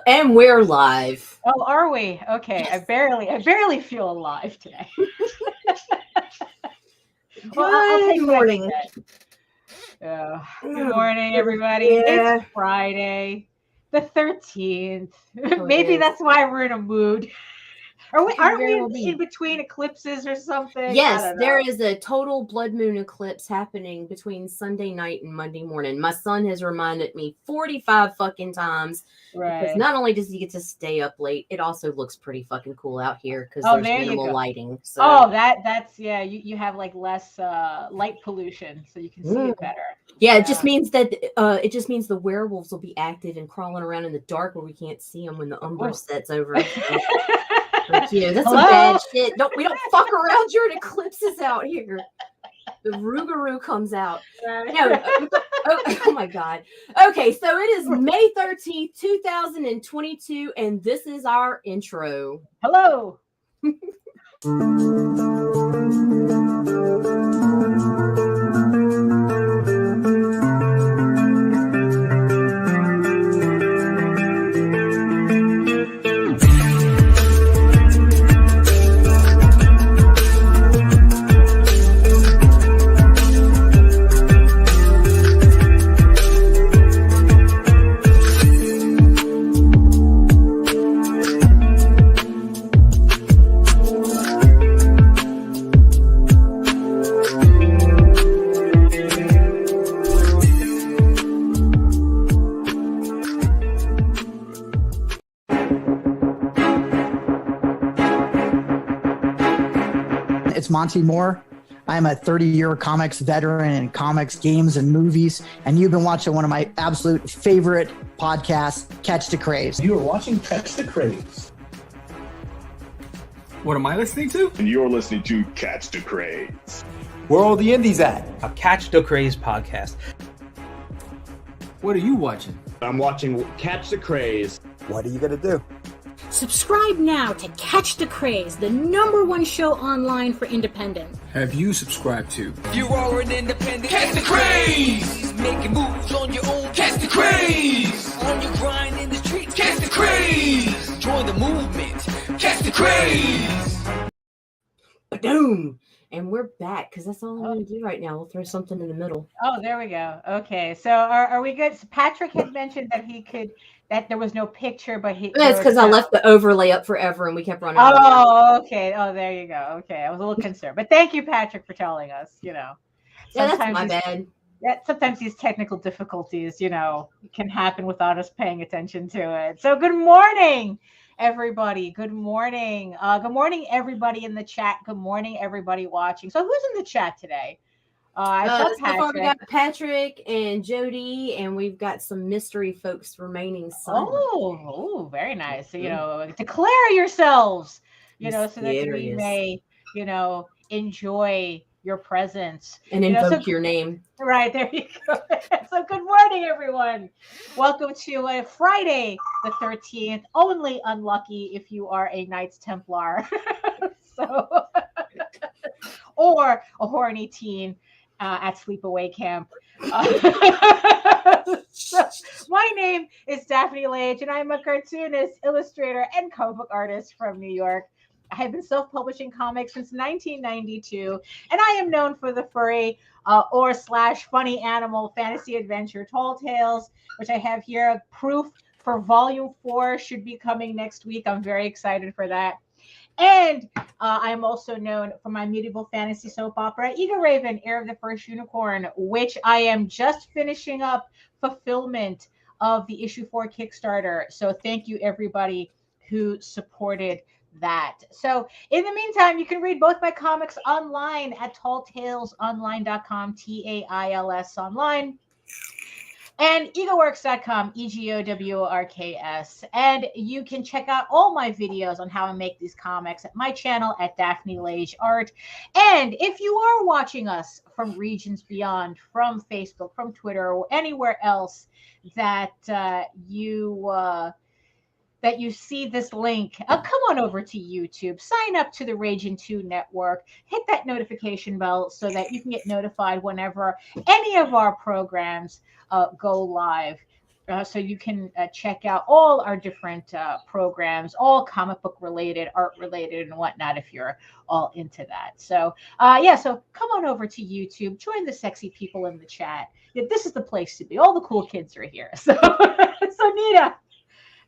And we're live. Oh, are we? Okay. Yes. I barely feel alive today. Good morning. Good morning, everybody. Yeah. It's Friday, the 13th. Maybe that's why we're in a mood. Aren't we in between eclipses or something? Yes, there is a total blood moon eclipse happening between Sunday night and Monday morning. My son has reminded me 45 fucking times. Right. Because not only does he get to stay up late, it also looks pretty fucking cool out here because there's minimal lighting. So. That's you have like less light pollution, so you can see it better. Yeah, it just means that the werewolves will be active and crawling around in the dark where we can't see them when the umbra sets over us. Like, that's some bad shit. We don't fuck around during eclipses out here. The Rougarou comes out. Oh my God. Okay, so it is May 13th, 2022, and this is our intro. Hello. Monty Moore. I'm a 30-year comics veteran in comics, games, and movies, and you've been watching one of my absolute favorite podcasts, Catch the Craze. You are watching Catch the Craze. What am I listening to? And you're listening to Catch the Craze. Where are all the indies at? A Catch the Craze podcast. What are you watching? I'm watching Catch the Craze. What are you going to do? Subscribe now to Catch the Craze, the #1 show online for independent. Have you subscribed to? You are an independent. Catch the Craze! Making moves on your own. Catch the Craze! On your grind in the streets. Catch the Craze! Join the movement. Catch the Craze! Boom! And we're back because that's all I'm going to do right now. We'll throw something in the middle. Oh, there we go. Okay, so are we good? So Patrick had mentioned that there was no picture, but that's because I left the overlay up forever and we kept running. Oh, okay. Oh, there you go. Okay, I was a little concerned, but thank you, Patrick, for telling us. Yeah, that's my bad. Yeah, sometimes these technical difficulties, can happen without us paying attention to it. So, good morning, everybody. Good morning. Good morning, everybody in the chat. Good morning, everybody watching. So, who's in the chat today? So far we got Patrick and Jody, and we've got some mystery folks remaining. Oh, very nice. So, declare yourselves, so that we may, enjoy your presence. And invoke your name. Right, there you go. So good morning, everyone. Welcome to a Friday the 13th. Only unlucky if you are a Knights Templar. Or a horny teen. At sleepaway camp. My name is Daphne Lage, and I'm a cartoonist, illustrator, and comic book artist from New York. I have been self-publishing comics since 1992, and I am known for the furry / funny animal fantasy adventure Tall Tales, which I have here. Proof for Volume 4 should be coming next week. I'm very excited for that. And I'm also known for my medieval fantasy soap opera, Eagle Raven, Heir of the First Unicorn, which I am just finishing up fulfillment of the issue 4 Kickstarter. So thank you, everybody who supported that. So in the meantime, you can read both my comics online at talltalesonline.com, TAILS online. And egoworks.com, EGOWORKS. And you can check out all my videos on how I make these comics at my channel at Daphne Lage Art. And if you are watching us from regions beyond, from Facebook, from Twitter, or anywhere else that you see this link, come on over to YouTube, sign up to the Ragin 2 network, hit that notification bell so that you can get notified whenever any of our programs go live. So you can check out all our different programs, all comic book related, art related, and whatnot if you're all into that. So so come on over to YouTube, join the sexy people in the chat. This is the place to be. All the cool kids are here. So, so Nita.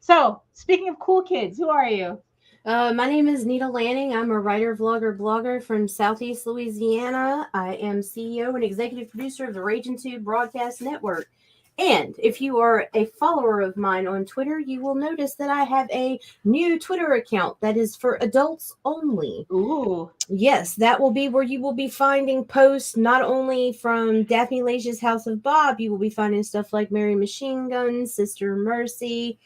So speaking of cool kids, who are you? My name is Nita Lanning. I'm a writer, vlogger, blogger from Southeast Louisiana. I am CEO and executive producer of the Ragin Broadcast Network. And if you are a follower of mine on Twitter, you will notice that I have a new Twitter account that is for adults only. Ooh. Yes, that will be where you will be finding posts not only from Daphne Lage's House of Bob, you will be finding stuff like Mary Machine Gun, Sister Mercy,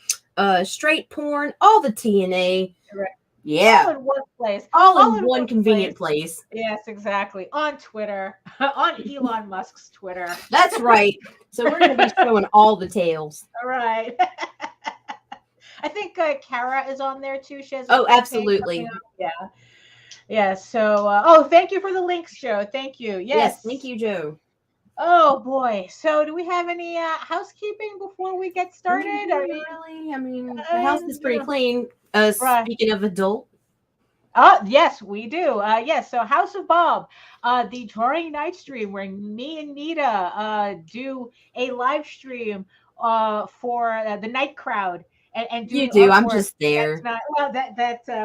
straight porn, all the TNA. Correct. Yeah. All in one place. All in one convenient place. Yes, exactly. On Twitter, on Elon Musk's Twitter. That's right. So we're going to be showing all the tails. All right. I think Kara is on there too. She has absolutely. Yeah. Yeah. So, thank you for the links, Joe. Thank you. Yes. Thank you, Joe. Oh boy. So do we have any housekeeping before we get started? Really? I mean, the house is pretty clean. Right. Speaking of adult. Yes, we do. Yes. So House of Bob, the drawing night stream where me and Nita do a live stream for the night crowd. And do you do. I'm artwork. just there.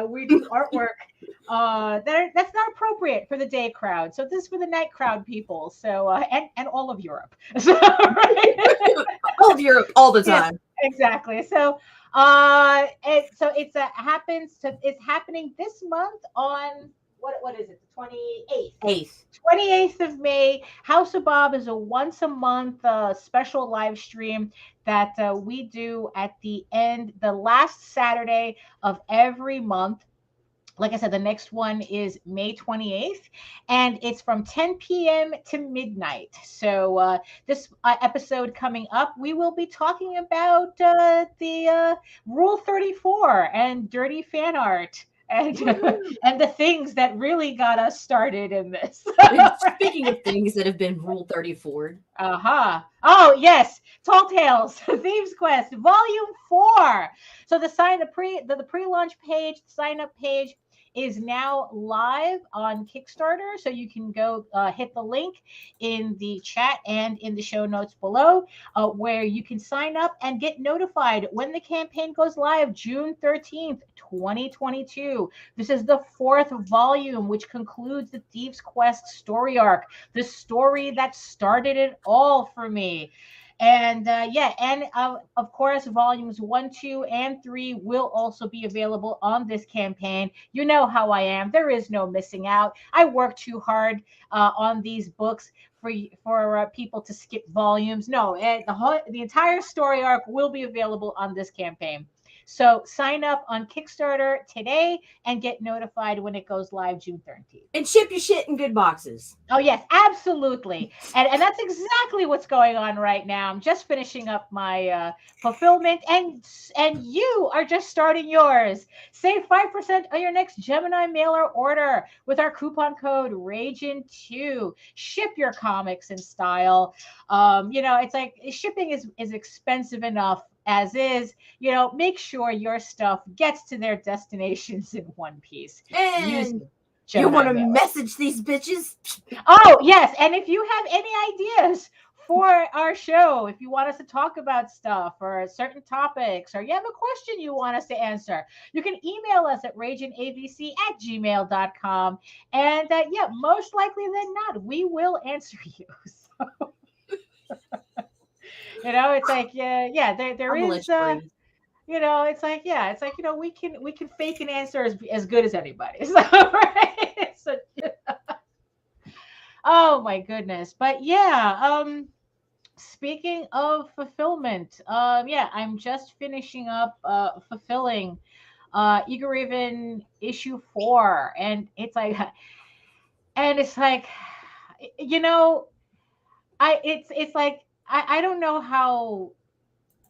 We do artwork that's not appropriate for the day crowd. So this is for the night crowd people. So and all of Europe. So, right? All of Europe all the time. Yes, exactly. So it's happening this month on what is it? The 28th. 28th of May. House of Bob is a once a month special live stream that we do at the last Saturday of every month. Like I said, the next one is May 28th, and it's from 10 p.m. to midnight. So this episode coming up, we will be talking about the Rule 34 and dirty fan art. And the things that really got us started in this. Speaking of things that have been Rule 34. Oh yes, Tall Tales, Thieves Quest, Volume 4. So the pre-launch page, sign up page is now live on Kickstarter. So you can go hit the link in the chat and in the show notes below where you can sign up and get notified when the campaign goes live June 13th, 2022. This is the 4th volume, which concludes the Thieves Quest story arc, the story that started it all for me. And of course, volumes 1, 2, and 3 will also be available on this campaign. You know how I am. There is no missing out. I work too hard on these books for people to skip volumes. No, the entire story arc will be available on this campaign. So sign up on Kickstarter today and get notified when it goes live June 13th. And ship your shit in good boxes. Oh, yes, absolutely. And that's exactly what's going on right now. I'm just finishing up my fulfillment, and you are just starting yours. Save 5% on your next Gemini mailer order with our coupon code RAGIN2. Ship your comics in style. It's like shipping is expensive enough as is. Make sure your stuff gets to their destinations in one piece. And you want to message these bitches? Oh, yes. And if you have any ideas for our show, if you want us to talk about stuff or certain topics, or you have a question you want us to answer, you can email us at raginabc@gmail.com. And most likely than not, we will answer you. So. It's like, there is, we can fake an answer as good as anybody. So, right? Oh my goodness. But speaking of fulfillment, I'm just finishing up fulfilling Eager Raven issue 4, and it's like, I don't know how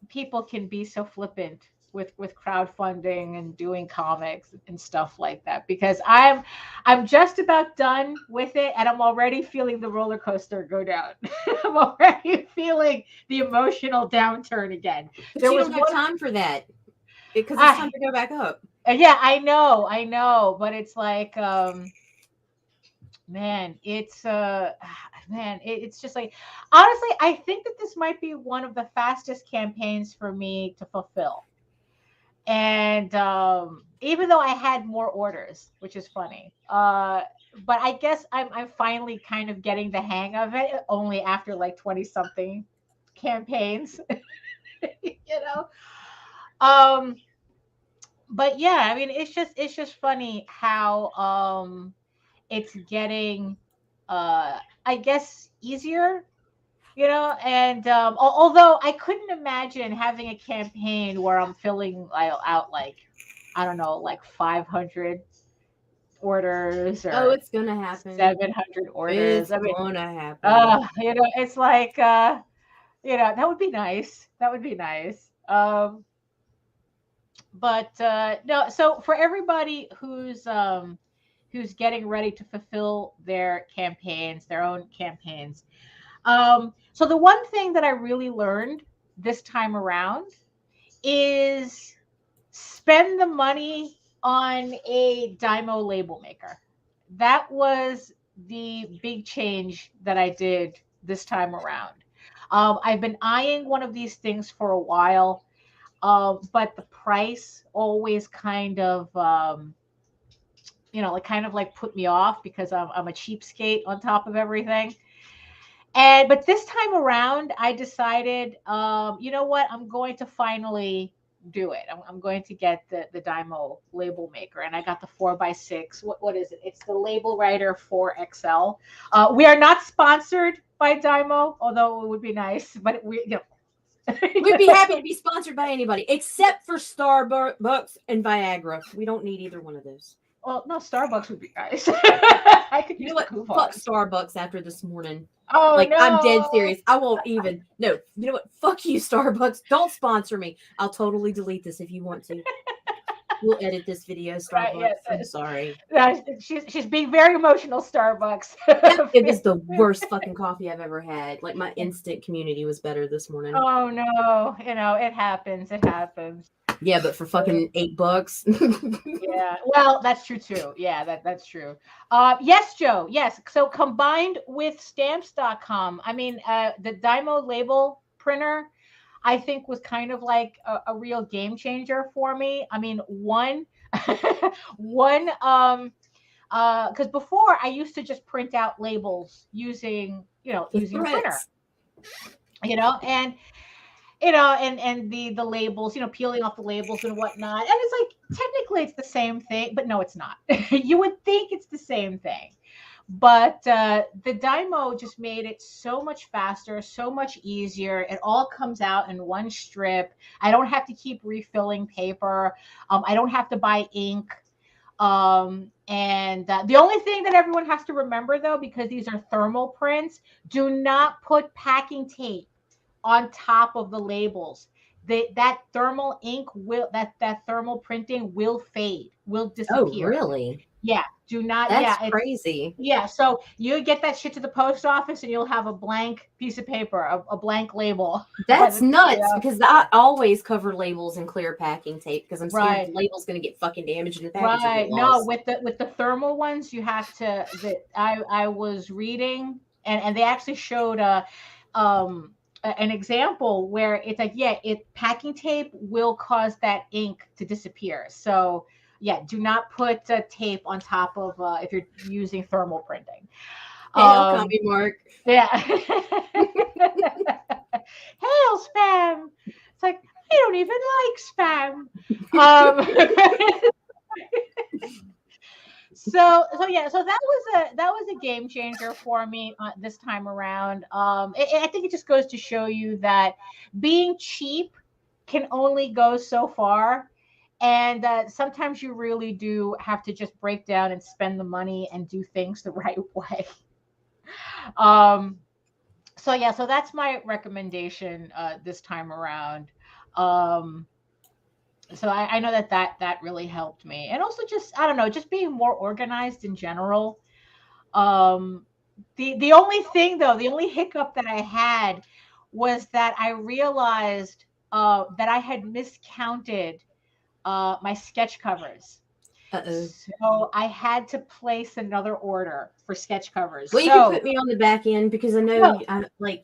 people can be so flippant with crowdfunding and doing comics and stuff like that, because I'm just about done with it, and I'm already feeling the roller coaster go down. I'm already feeling the emotional downturn again. But you don't have time for that because it's time to go back up. Yeah, I know, but it's like, man, it's it's just like, honestly, I think that this might be one of the fastest campaigns for me to fulfill. And even though I had more orders, which is funny, but I guess I'm finally kind of getting the hang of it only after like 20 something campaigns, But yeah, I mean, it's just funny how it's getting I guess easier, and although I couldn't imagine having a campaign where I'm filling out like, I don't know, like 500 orders or it's gonna happen. 700 orders. It's gonna happen. It's like that would be nice. That would be nice. But no, so for everybody who's getting ready to fulfill their own campaigns. So the one thing that I really learned this time around is spend the money on a Dymo label maker. That was the big change that I did this time around. I've been eyeing one of these things for a while, but the price always kind of like put me off because I'm a cheapskate on top of everything. But this time around, I decided, you know what? I'm going to finally do it. I'm going to get the Dymo label maker, and I got the 4x6. What is it? It's the Label Writer 4XL. We are not sponsored by Dymo, although it would be nice. But we'd be happy to be sponsored by anybody except for Starbucks and Viagra. We don't need either one of those. Well, no, Starbucks would be nice. I could use what? Coupons. Fuck Starbucks after this morning. Oh, like, no. I'm dead serious. I won't even. No, you know what? Fuck you, Starbucks. Don't sponsor me. I'll totally delete this if you want to. We'll edit this video, Starbucks. Right, yes. I'm sorry. She's being very emotional, Starbucks. It was the worst fucking coffee I've ever had. Like, my instant community was better this morning. Oh, no. It happens. It happens. Yeah, but for fucking $8. Yeah, well, that's true too. Yeah, that's true. Yes, Joe. Yes. So combined with stamps.com, I mean, the Dymo label printer, I think was kind of like a real game changer for me. I mean, because before I used to just print out labels using a printer, and the labels, peeling off the labels and whatnot. And it's like, technically it's the same thing, but no, it's not. You would think it's the same thing. But the Dymo just made it so much faster, so much easier. It all comes out in one strip. I don't have to keep refilling paper. I don't have to buy ink. And the only thing that everyone has to remember, though, because these are thermal prints, do not put packing tape on top of the labels. That thermal ink that thermal printing will fade, will disappear. Oh, really? Yeah. Do not. That's crazy. Yeah. So you get that shit to the post office and you'll have a blank piece of paper, a blank label. That's nuts, because I always cover labels in clear packing tape because I'm scared the label's going to get fucking damaged in the package. Right. No, with the thermal ones, you have to. I was reading and they actually showed an example where it's like, packing tape will cause that ink to disappear. So yeah, do not put tape on top of if you're using thermal printing. Hail, copy Mark. Yeah. Hail, spam. It's like, I don't even like spam. So that was a game changer for me this time around. I think it just goes to show you that being cheap can only go so far. And sometimes you really do have to just break down and spend the money and do things the right way. So that's my recommendation this time around. So I know that really helped me. And also just, I don't know, just being more organized in general. The only thing though, the only hiccup that I had was that I realized that I had miscounted my sketch covers. Uh-oh. So I had to place another order for sketch covers. Well, you can put me on the back end because I know,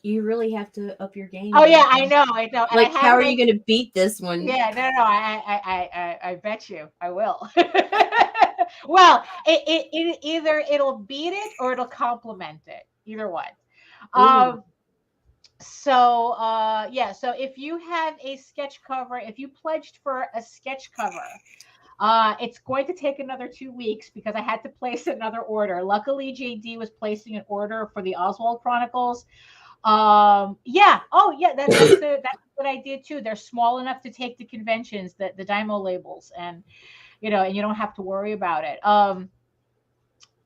you really have to up your game. Oh yeah, I know. And like, how are you going to beat this one? Yeah, no, I bet you I will. Well, it either it'll beat it or it'll complement it. Either one. So if you have a sketch cover, if you pledged for a sketch cover, it's going to take another 2 weeks because I had to place another order. Luckily, JD was placing an order for the Oswald Chronicles. That's what I did too. They're small enough to take to conventions, the Dymo labels, and you don't have to worry about it.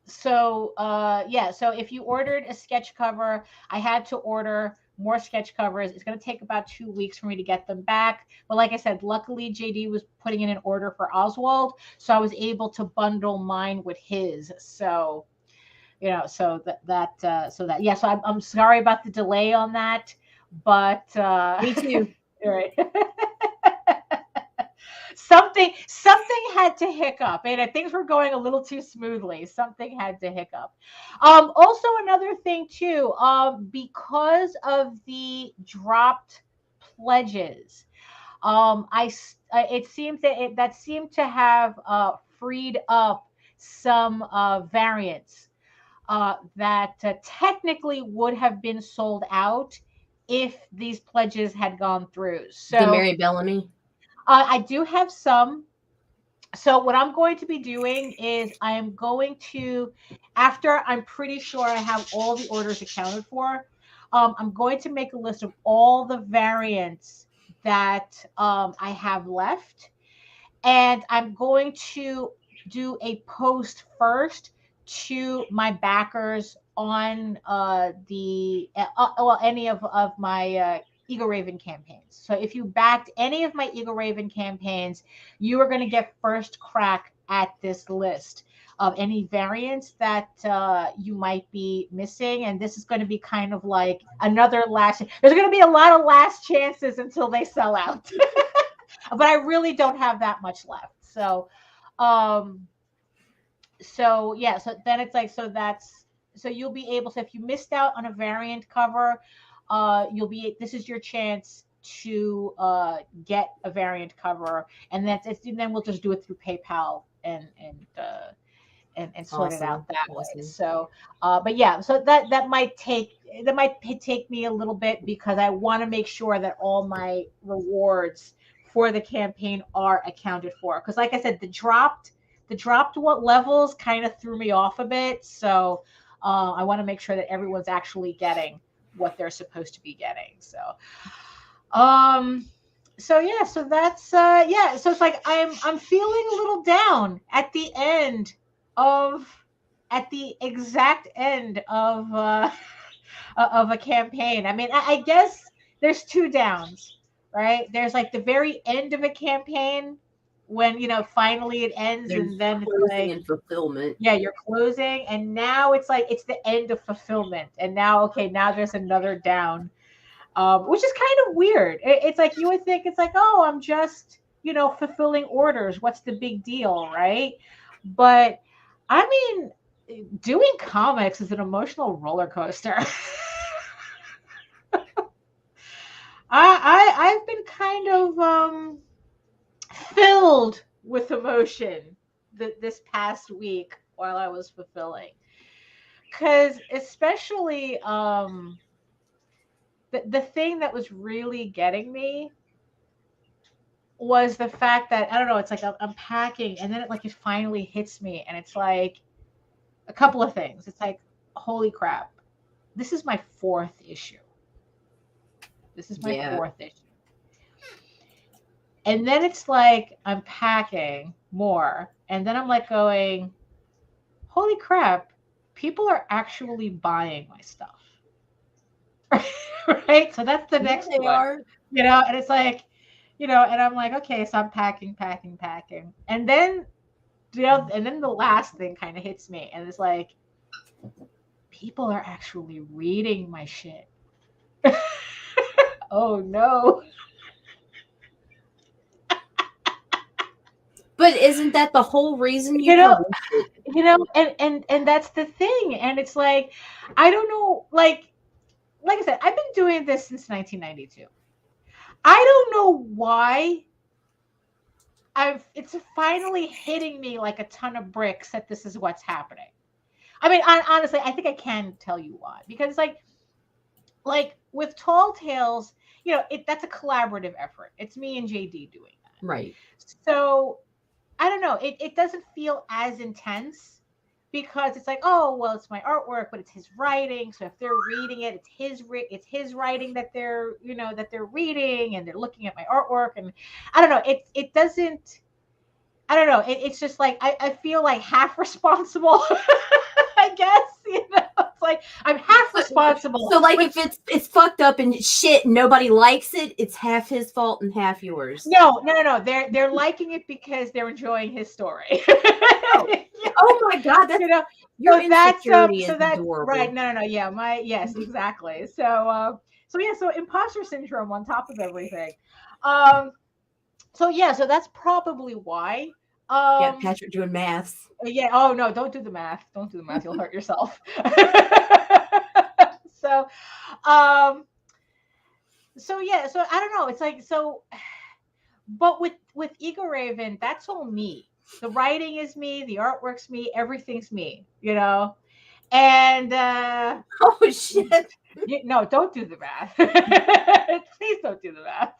So if you ordered a sketch cover, I had to order more sketch covers. It's going to take about 2 weeks for me to get them back. But like I said, luckily JD was putting in an order for Oswald, so I was able to bundle mine with his. So, I'm sorry about the delay on that, but me too. Right. Something had to hiccup, and things were going a little too smoothly. Something had to hiccup. Also, another thing too, because of the dropped pledges, it seems that seemed to have freed up some variants that technically would have been sold out if these pledges had gone through. So the Mary Bellamy. I do have some. So what I'm going to be doing is I am going to, after I'm pretty sure I have all the orders accounted for, I'm going to make a list of all the variants that I have left. And I'm going to do a post first to my backers on any of my Eagle Raven campaigns. So if you backed any of my Eagle Raven campaigns, you are going to get first crack at this list of any variants that you might be missing. And this is going to be kind of like another last. There's going to be a lot of last chances until they sell out. But I really don't have that much left. So then it's like, so you'll be able to, if you missed out on a variant cover, this is your chance to get a variant cover, and then we'll just do it through PayPal and sort it out that way. So, so that might take me a little bit because I want to make sure that all my rewards for the campaign are accounted for. Because, like I said, the dropped levels kind of threw me off a bit. So, I want to make sure that everyone's actually getting what they're supposed to be getting. So so that's so it's like I'm feeling a little down at the exact end of a campaign. I mean, I guess there's two downs, right? There's like the very end of a campaign when finally it ends, there's and then closing and fulfillment. Yeah, you're closing, and now it's like it's the end of fulfillment, and now there's another down, which is kind of weird. It's like you would think it's like, oh, I'm just fulfilling orders. What's the big deal, right? But I mean, doing comics is an emotional roller coaster. I've been kind of filled with emotion this past week while I was fulfilling, because especially the thing that was really getting me was the fact that, I don't know, it's like I'm packing, and then it finally hits me, and it's like a couple of things. It's like, holy crap, this is my fourth issue. And then it's like I'm packing more, and then I'm like going, holy crap, people are actually buying my stuff. Right? So that's the next one. They are. And it's like, and I'm like, okay, so I'm packing. And then, and then the last thing kind of hits me, and it's like, people are actually reading my shit. Oh no. But isn't that the whole reason and that's the thing. And it's like, I don't know, like I said, I've been doing this since 1992. I don't know why it's finally hitting me like a ton of bricks that this is what's happening. I mean, honestly, I think I can tell you why. Because like with Tall Tales, that's a collaborative effort. It's me and JD doing that. Right. So I don't know. It doesn't feel as intense because it's like, oh, well, it's my artwork, but it's his writing. So if they're reading it, it's his writing that they're reading, and they're looking at my artwork. And I don't know. It doesn't. I don't know. It's just like I feel like half responsible. I guess, it's like I'm half responsible. So like, if it's fucked up and shit, and nobody likes it, it's half his fault and half yours. No. They're liking it because they're enjoying his story. Oh my God, that's your insecurity is adorable. Right. No. Yeah, yes, exactly. So imposter syndrome on top of everything. So that's probably why. Yeah, Patrick doing maths. Yeah. Oh no, don't do the math. Don't do the math. You'll hurt yourself. So I don't know. It's like, but with Ego Raven, that's all me. The writing is me. The artwork's me. Everything's me. And oh shit. No, don't do the math. Please don't do the math.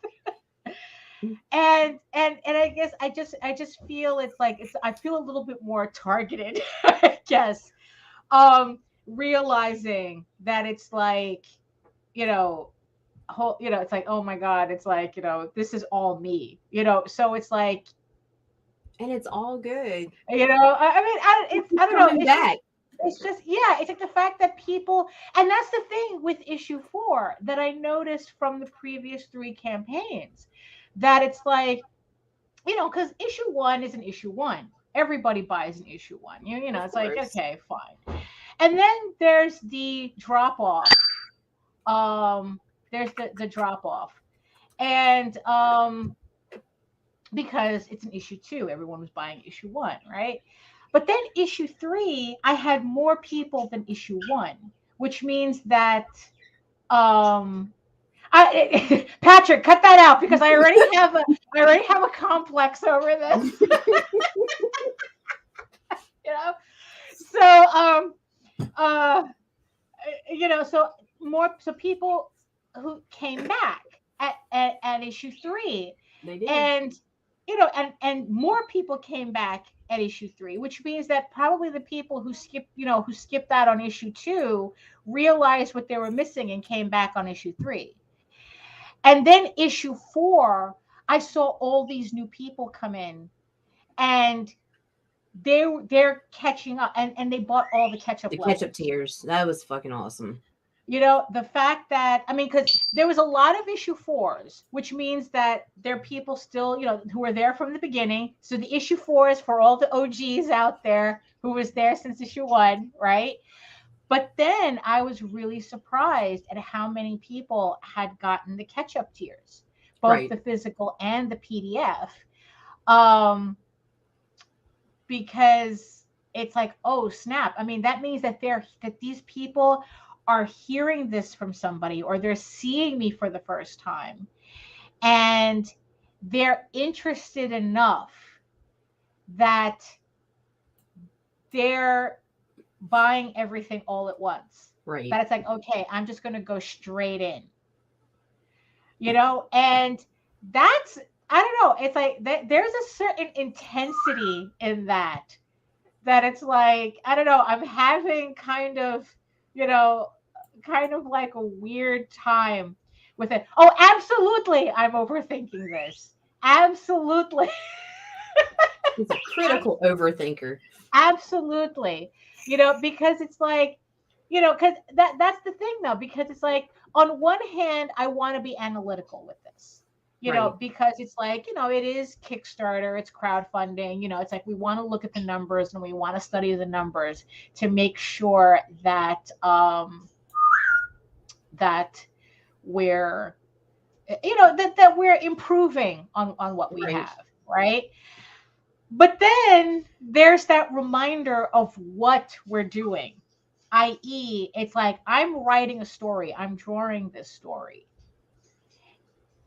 And I guess I just feel I feel a little bit more targeted, I guess. Realizing that it's like, it's like, oh my God, it's like, this is all me, so it's like, and it's all good. I mean, I don't know. It's just, it's like the fact that people, and that's the thing with issue 4 that I noticed from the previous 3 campaigns. That it's like, because issue 1 is an issue 1. Everybody buys an issue 1. It's like, okay, fine. And then there's the drop off. There's the drop off. And because it's an issue 2, everyone was buying issue 1, right? But then issue 3, I had more people than issue 1, which means that Patrick, cut that out because I already have a complex over this. So people who came back at issue 3, they did. And more people came back at issue 3, which means that probably the people who skipped out on issue 2 realized what they were missing and came back on issue 3. And then issue 4, I saw all these new people come in, and they're catching up, and they bought all the catch-up levels. Catch-up tiers. That was fucking awesome. The fact that, because there was a lot of issue 4s, which means that there are people still, who were there from the beginning. So the issue 4 is for all the OGs out there who was there since issue 1, right? But then I was really surprised at how many people had gotten the catch-up tiers, both the physical and the PDF. Because it's like, oh snap. That means that these people are hearing this from somebody, or they're seeing me for the first time, and they're interested enough that they're buying everything all at once. Right. That it's like, okay, I'm just going to go straight in. And that's, I don't know. It's like there's a certain intensity in that it's like, I don't know. I'm having kind of like a weird time with it. Oh, absolutely. I'm overthinking this. Absolutely. He's a critical overthinker. Absolutely. Because it's like, because that's the thing though, because it's like, on one hand, I want to be analytical with this. you know, because it's like, you know, it is Kickstarter, it's crowdfunding, you know, it's like we want to look at the numbers and we want to study the numbers to make sure that that we're, you know, that we're improving on what we have, right? But then there's that reminder of what we're doing, i.e., it's like I'm writing a story, I'm drawing this story.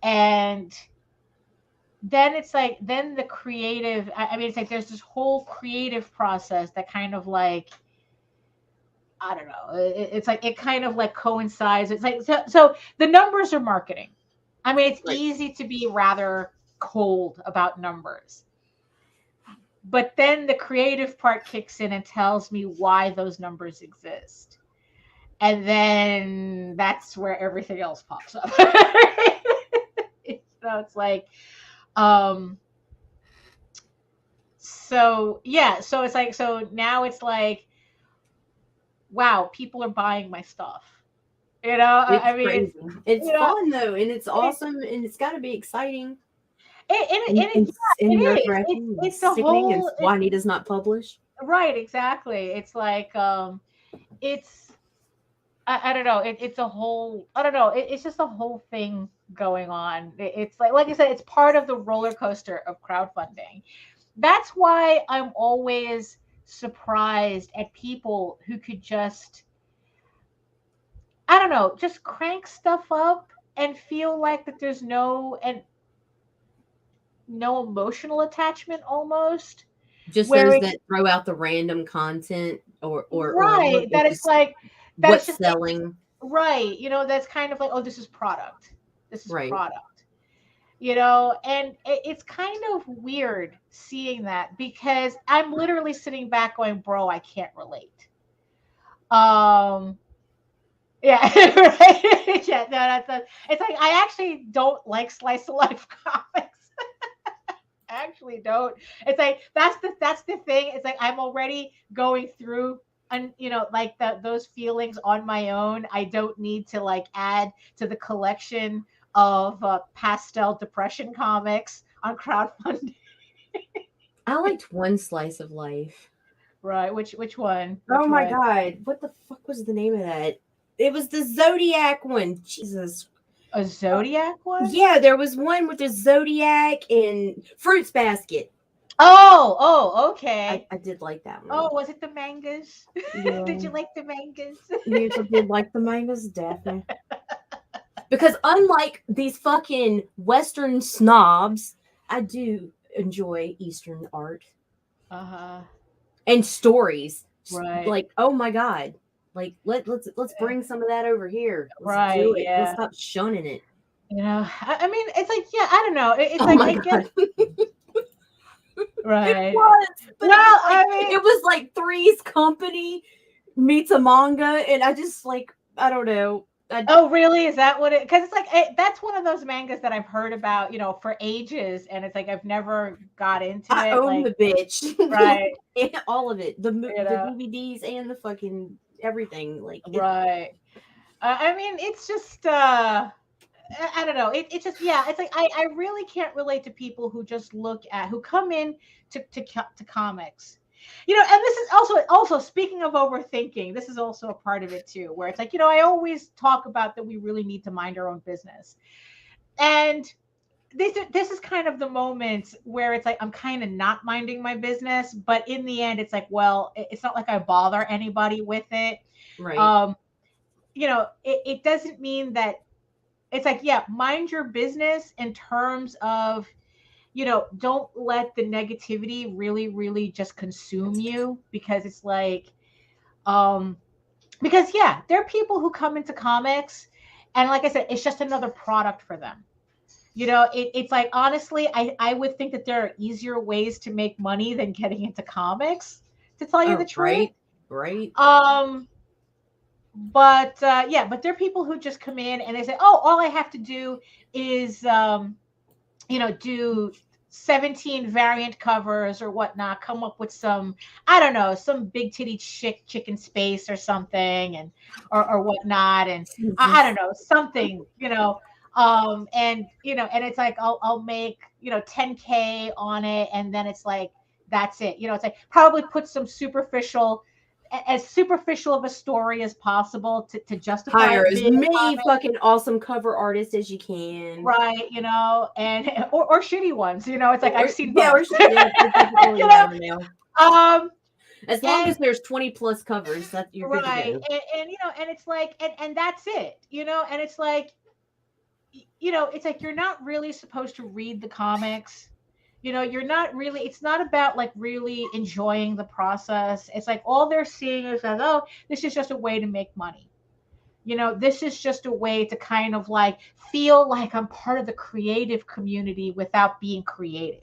And then it's like, then the creative, I mean, it's like there's this whole creative process that kind of like, I don't know, it's like, it kind of like coincides. It's like, so the numbers are marketing. I mean, it's easy to be rather cold about numbers. But then the creative part kicks in and tells me why those numbers exist. And then that's where everything else pops up. So it's like, so yeah, so it's like, so now it's like, wow, people are buying my stuff. You know, I mean, it's fun though, and it's awesome, and it's got to be exciting. It's a whole. It's why Nita's not published. Right, exactly. It's like, it's, I don't know. It's a whole, I don't know. It's just a whole thing going on. It's like I said, it's part of the roller coaster of crowdfunding. That's why I'm always surprised at people who could just, I don't know, just crank stuff up and feel like that there's no emotional attachment almost. Just those that throw out the random content or right, that it's like, what's just selling. Like, right. You know, that's kind of like, oh, this is product. This is product. You know, and it's kind of weird seeing that because I'm literally sitting back going, bro, I can't relate. Yeah, right. Yeah, no, it's like I actually don't like slice of life comics. I actually don't. It's like that's the thing. It's like I'm already going through, and you know, like those feelings on my own. I don't need to like add to the collection of pastel depression comics on crowdfunding. I liked one slice of life. Right. Which one? Oh my God. What the fuck was the name of that? It was the Zodiac one. Jesus. A Zodiac one? Yeah, there was one with the Zodiac and Fruits Basket. Oh, okay. I did like that one. Oh, was it the mangas? Yeah. Did you like the mangas? Yes, I did like the mangas, Daphne. Because unlike these fucking Western snobs, I do enjoy Eastern art. And stories. Right. Like, oh my God. Like let's bring some of that over here. Let's do it. Yeah. Let's stop shunning it. You know, I mean, it's like, yeah, I don't know. It's oh like my God. Right. It was, but well, I mean, it was like Three's Company meets a manga, and I just like, I don't know. Oh, really? Is that what it? Because it's like that's one of those mangas that I've heard about, you know, for ages, and it's like I've never got into it. I own like, the bitch, right? And all of it, the DVDs and the fucking everything, like right. I mean, it's just I don't know. It's just it's like I really can't relate to people who just who come in to comics. You know, and this is also speaking of overthinking, this is also a part of it too, where it's like, you know, I always talk about that we really need to mind our own business. And this is kind of the moment where it's like I'm kind of not minding my business, but in the end it's like, well, it's not like I bother anybody with it. Right. You know, it doesn't mean that it's like, yeah, mind your business in terms of, you know, don't let the negativity really, really just consume you, because it's like, because yeah, there are people who come into comics and like I said, it's just another product for them. You know, it's like, honestly, I would think that there are easier ways to make money than getting into comics, to tell you the truth. Right. But but there are people who just come in and they say, oh, all I have to do is, you know, do 17 variant covers or whatnot, come up with some, I don't know, some big titty chick in space or something, and or whatnot. And I don't know, something, you know, And and it's like I'll make 10K on it, and then it's like that's it. It's like probably put some as superficial of a story as possible to justify. Hire as many fucking awesome cover artists as you can, right? And or shitty ones. It's like I've seen both. As long as there's 20 plus covers, that you're good to go. And it's like and that's it. And it's like it's like you're not really supposed to read the comics. You're not really, it's not about like really enjoying the process. It's like all they're seeing is that, oh, this is just a way to make money. This is just a way to kind of like feel like I'm part of the creative community without being creative.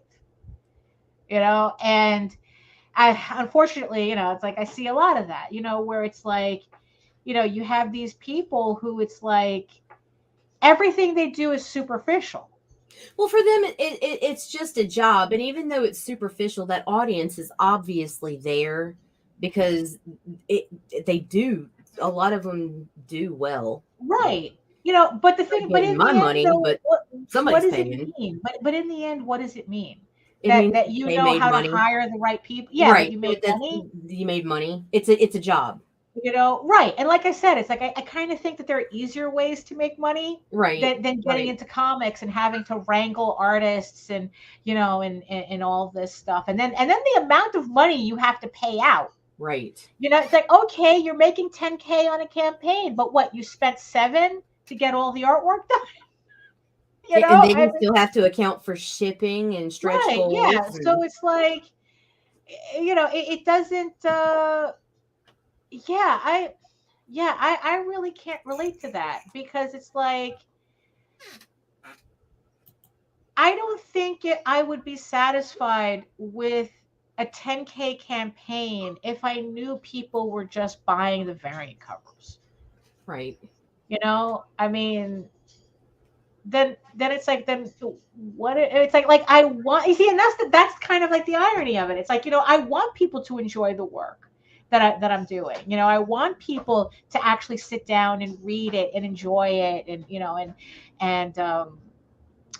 And unfortunately, it's like I see a lot of that, where it's like, you have these people who it's like everything they do is superficial. Well, for them, it's just a job. And even though it's superficial, that audience is obviously there because a lot of them do well. Right. But the thing, but in my the money, end, but somebody's paying. It mean? But in the end, what does it mean? That you know how to hire the right people? Yeah, right. You made money. You made money. It's a job. Right. And like I said, it's like I kind of think that there are easier ways to make money, right, than getting into comics and having to wrangle artists and and all this stuff. And then the amount of money you have to pay out. Right. It's like, okay, you're making 10K on a campaign, but what, you spent $7 to get all the artwork done? And then you still have to account for shipping and stretch goals. Yeah. So it's like, it doesn't I really can't relate to that because it's like I don't think I would be satisfied with a 10K campaign if I knew people were just buying the variant covers. Right. I mean, then it's like, then what? It's like I want, you see, and that's kind of like the irony of it. It's like, I want people to enjoy the work that I'm doing. I want people to actually sit down and read it and enjoy it and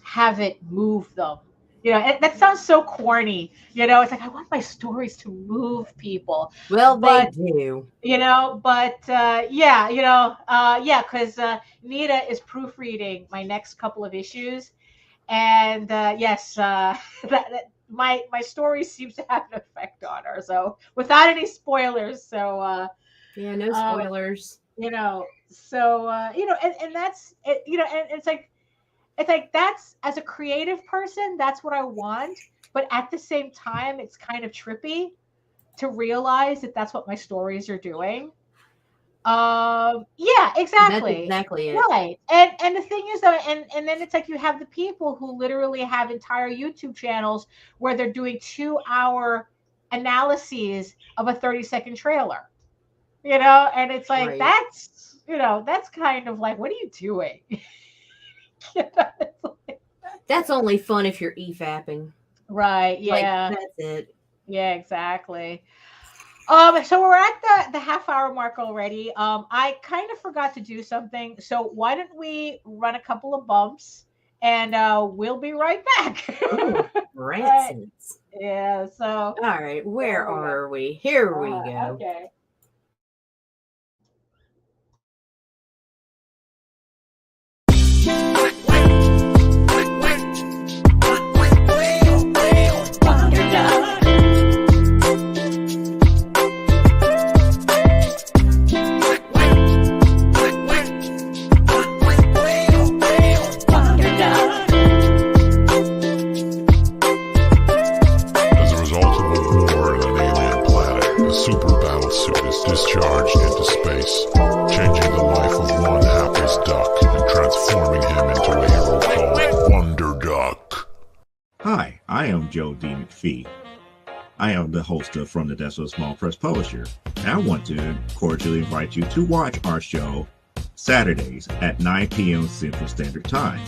have it move them. That sounds so corny. It's like I want my stories to move people. Well, they do. Because Nita is proofreading my next couple of issues, and yes, my story seems to have an effect on her. So without any spoilers. So no spoilers. And that's it. And it's like that's, as a creative person, that's what I want. But at the same time, it's kind of trippy to realize that that's what my stories are doing. Yeah, exactly. That's exactly it. Right. And the thing is, though, and then it's like you have the people who literally have entire YouTube channels where they're doing 2-hour analyses of a 30-second trailer. And it's like, right. that's kind of like, what are you doing? That's only fun if you're e-fapping. Right. Yeah. That's it. Yeah, exactly. So we're at the half-hour mark already. I kind of forgot to do something. So why don't we run a couple of bumps and we'll be right back. Ooh, right. Yeah. So. All right. Where are we? Here we go. Okay. Discharged into space, changing the life of one hapless duck and transforming him into a hero called Wonder Duck. Hi, I am Joe D. McPhee. I am the host of From the Desk of a Small Press Publisher, and I want to cordially invite you to watch our show Saturdays at 9 p.m. Central Standard Time.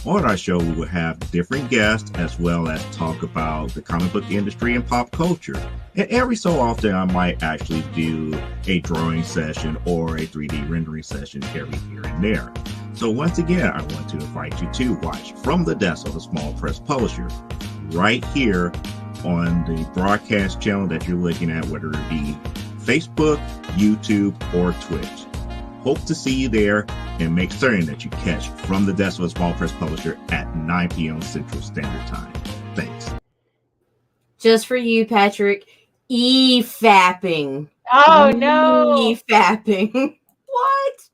On our show, we will have different guests as well as talk about the comic book industry and pop culture. And every so often, I might actually do a drawing session or a 3D rendering session every here and there. So once again, I want to invite you to watch From the Desk of a Small Press Publisher right here on the broadcast channel that you're looking at, whether it be Facebook, YouTube, or Twitch. Hope to see you there, and make certain that you catch From the Desk of a Small Press Publisher at 9 p.m. Central Standard Time. Thanks. Just for you, Patrick. E-fapping. Oh, no. E-fapping. What?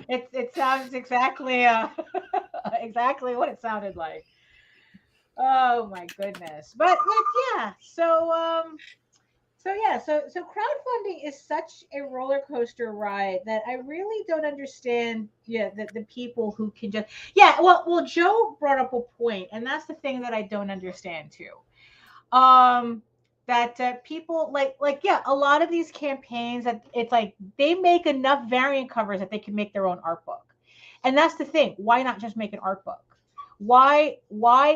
It sounds exactly exactly what it sounded like. Oh my goodness. But yeah, so crowdfunding is such a roller coaster ride that I really don't understand the people who can just well Joe brought up a point, and that's the thing that I don't understand too. That people like a lot of these campaigns, that it's like they make enough variant covers that they can make their own art book. And that's the thing. Why not just make an art book? Why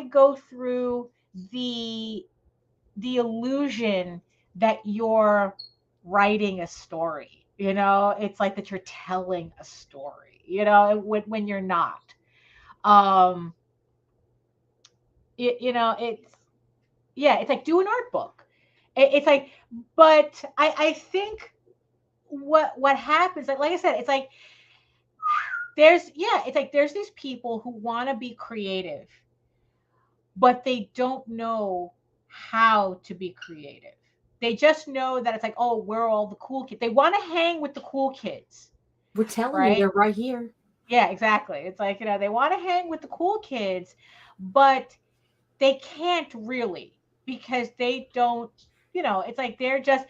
go through the illusion that you're writing a story? You know, it's like that you're telling a story, you know, when you're not. It's like, do an art book. It's like, but I think what happens, like I said, it's like there's these people who want to be creative, but they don't know how to be creative. They just know that it's like, oh, we're all the cool kids. They want to hang with the cool kids. We're telling you, they're right here. Yeah, exactly. It's like, you know, they want to hang with the cool kids, but they can't really, because they don't, you know, it's like they're just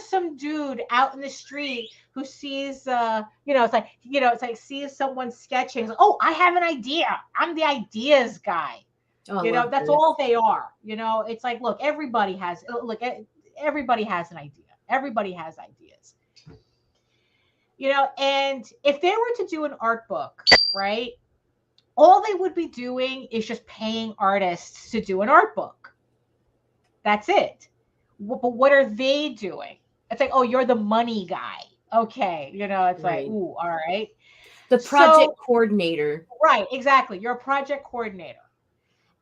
some dude out in the street who sees sees someone sketching. Like, oh, I have an idea. I'm the ideas guy. Oh, you know, that's all they are. You know, it's like, look, everybody has an idea. Everybody has ideas. You know, and if they were to do an art book, right, all they would be doing is just paying artists to do an art book. That's it. But what are they doing? It's like, oh, you're the money guy. Okay. You know, it's right. Like, ooh, all right. The project coordinator. Right. Exactly. You're a project coordinator.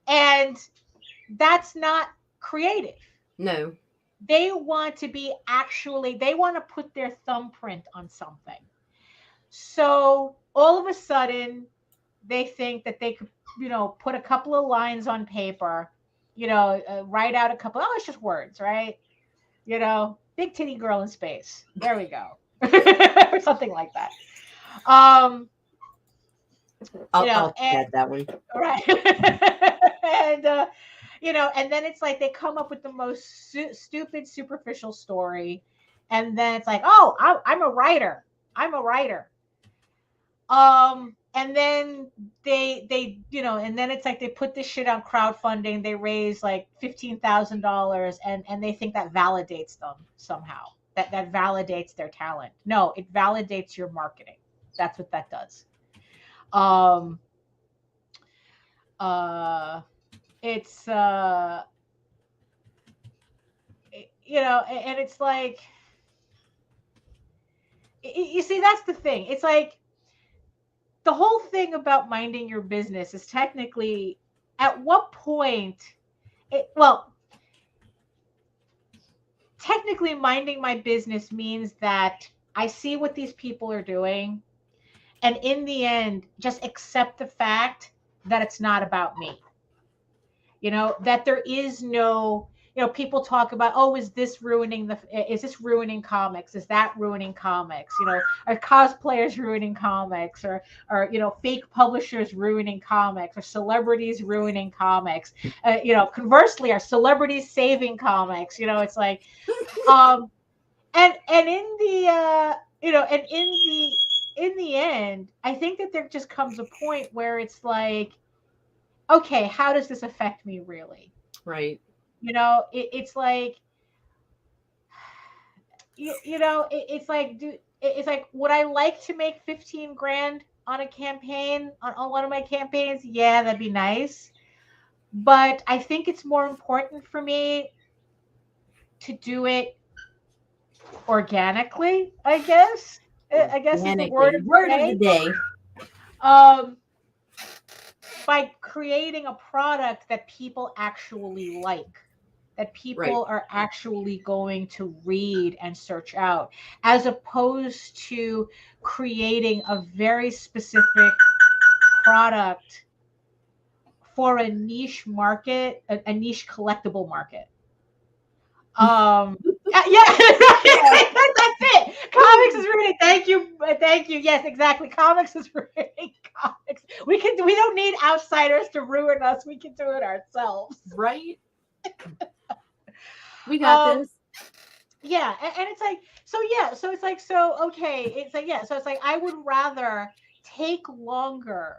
And that's not creative. No. They want to put their thumbprint on something. So all of a sudden, they think that they could, you know, put a couple of lines on paper, you know, write out a couple. Oh, it's just words, right? You know, big titty girl in space. There we go, or something like that. I'll add that one. Right. And you know, and then it's like they come up with the most stupid, superficial story, and then it's like, oh, I'm a writer. And then they you know, and then it's like they put this shit on crowdfunding. They raise like $15,000, and they think that validates them somehow. That validates their talent. No, it validates your marketing. That's what that does. It's you know, and it's like, you see, that's the thing. It's like, the whole thing about minding your business is technically, at what point, technically minding my business means that I see what these people are doing, and in the end, just accept the fact that it's not about me. You know, that there is no, you know, people talk about, oh, is this ruining comics? Is that ruining comics? You know, are cosplayers ruining comics, or you know, fake publishers ruining comics, or celebrities ruining comics? You know, conversely, are celebrities saving comics? You know, it's like, and in the you know, and in the end, I think that there just comes a point where it's like, okay, how does this affect me really? Right. You know, it's like, you know, it's like, it's like, would I like to make 15 grand on a campaign, on one of my campaigns? Yeah, that'd be nice. But I think it's more important for me to do it organically, I guess. I guess is the word of the day. By creating a product that people actually like, that people are actually going to read and search out, as opposed to creating a very specific product for a niche market, a niche collectible market. Yeah, that's it. Comics is reading. Thank you. Yes, exactly. Comics is reading comics. We don't need outsiders to ruin us. We can do it ourselves. Right? We got this. Yeah, and it's like, so it's like, okay, it's like, so it's like, I would rather take longer